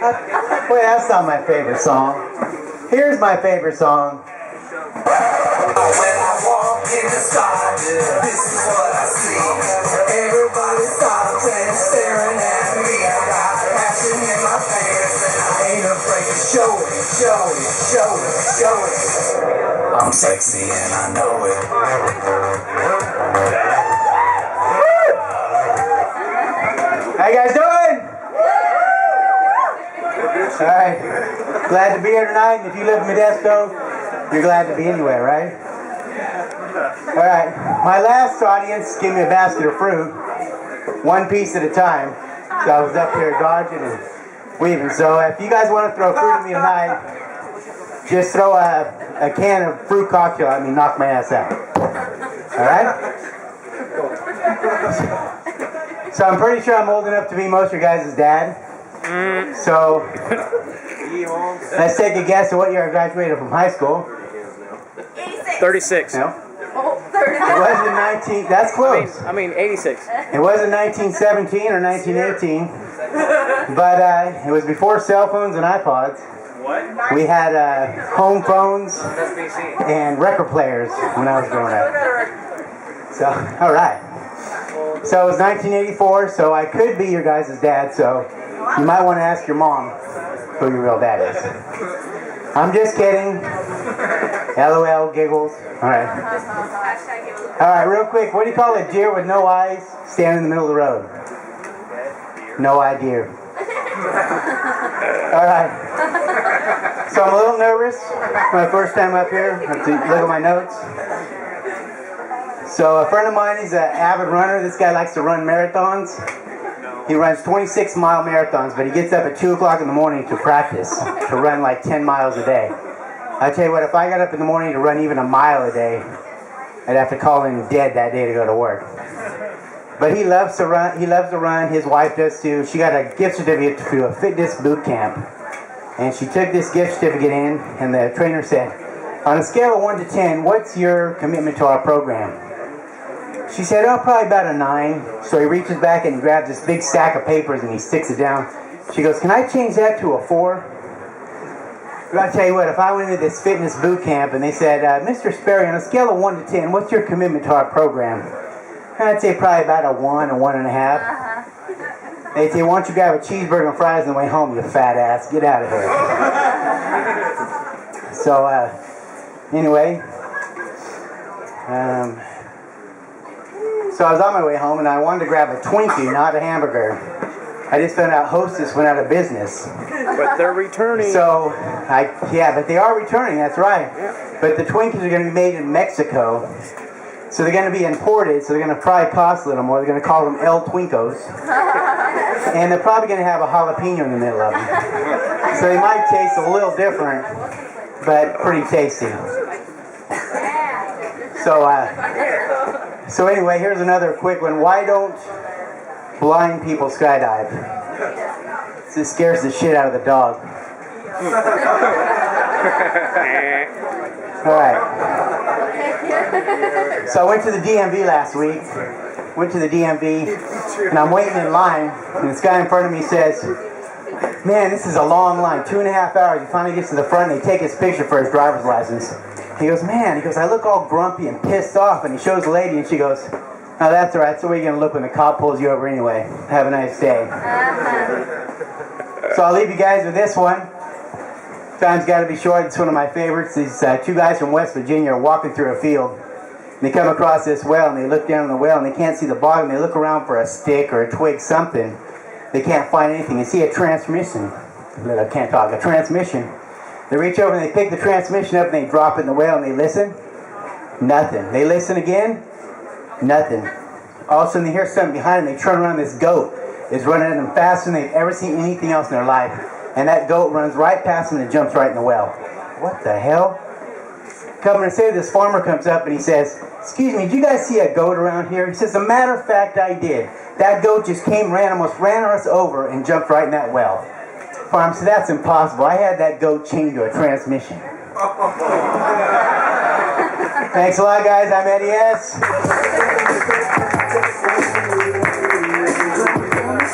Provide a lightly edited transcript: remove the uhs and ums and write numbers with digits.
Wait, that's not my favorite song. Here's my favorite song. When I walk in the sky, this is what I see. Everybody stops and staring at me. I got passion in my pants and I ain't afraid to show it, show it, show it, show it. I'm sexy and I know it. How you guys doing? Alright. Glad to be here tonight. And if you live in Modesto, you're glad to be anywhere, right? Alright. My last audience gave me a basket of fruit, one piece at a time. So I was up here dodging and weaving. So if you guys want to throw fruit at me tonight, just throw a can of fruit cocktail at me and knock my ass out. Alright? So I'm pretty sure I'm old enough to be most of your guys' dad. So let's take a guess at what year I graduated from high school. 36. No. Oh, 30. It wasn't 19. That's close. I mean 86. It wasn't 1917 or 1918. But it was before cell phones and iPods. What? We had home phones and record players when I was growing up. So, all right. So it was 1984, so I could be your guys' dad, so you might want to ask your mom who your real dad is. I'm just kidding. LOL, giggles. All right. All right, real quick, what do you call a deer with no eyes standing in the middle of the road? No idea. All right. So I'm a little nervous. My first time up here. I have to look at my notes. So a friend of mine, he's an avid runner. This guy likes to run marathons. He runs 26-mile marathons, but he gets up at 2 o'clock in the morning to practice, to run like 10 miles a day. I tell you what, if I got up in the morning to run even a mile a day, I'd have to call in dead that day to go to work. But he loves to run. He loves to run. His wife does too. She got a gift certificate to a fitness boot camp. And she took this gift certificate in, and the trainer said, on a scale of 1 to 10, what's your commitment to our program? She said, oh, probably about a 9. So he reaches back and he grabs this big stack of papers and he sticks it down. She goes, can I change that to a 4? But I'll tell you what, if I went into this fitness boot camp and they said, Mr. Sperry, on a scale of 1 to 10, what's your commitment to our program? I'd say probably about a 1 or 1.5. They'd say, why don't you grab a cheeseburger and fries on the way home, you fat ass. Get out of here. So, anyway. So I was on my way home and I wanted to grab a Twinkie, not a hamburger. I just found out Hostess went out of business. But they're returning. So, but they are returning, that's right. Yeah. But the Twinkies are going to be made in Mexico. So they're going to be imported, so they're going to probably cost a little more. They're going to call them El Twinkos. And they're probably going to have a jalapeno in the middle of them. So they might taste a little different, but pretty tasty. So anyway, here's another quick one. Why don't blind people skydive? It scares the shit out of the dog. All right. So I went to the DMV last week. Went to the DMV, and I'm waiting in line, and this guy in front of me says, man, this is a long line, 2.5 hours. He finally gets to the front, and they take his picture for his driver's license. He goes, man, I look all grumpy and pissed off, and he shows the lady, and she goes, oh, that's all right, so where are you going to look when the cop pulls you over anyway? Have a nice day. So I'll leave you guys with this one. Time's got to be short. It's one of my favorites. These two guys from West Virginia are walking through a field. And they come across this well, and they look down in the well, and they can't see the bottom. They look around for a stick or a twig, something. They can't find anything. They see a transmission. I can't talk. A transmission. They reach over and they pick the transmission up and they drop it in the well and they listen. Nothing. They listen again. Nothing. All of a sudden they hear something behind them. They turn around. This goat is running at them faster than they've ever seen anything else in their life. And that goat runs right past them and jumps right in the well. What the hell? Coming to say, this farmer comes up and he says, excuse me, did you guys see a goat around here? He says, as a matter of fact, I did. That goat just almost ran us over and jumped right in that well. Farmer said, that's impossible. I had that goat chained to a transmission. Thanks a lot, guys. I'm Eddie S.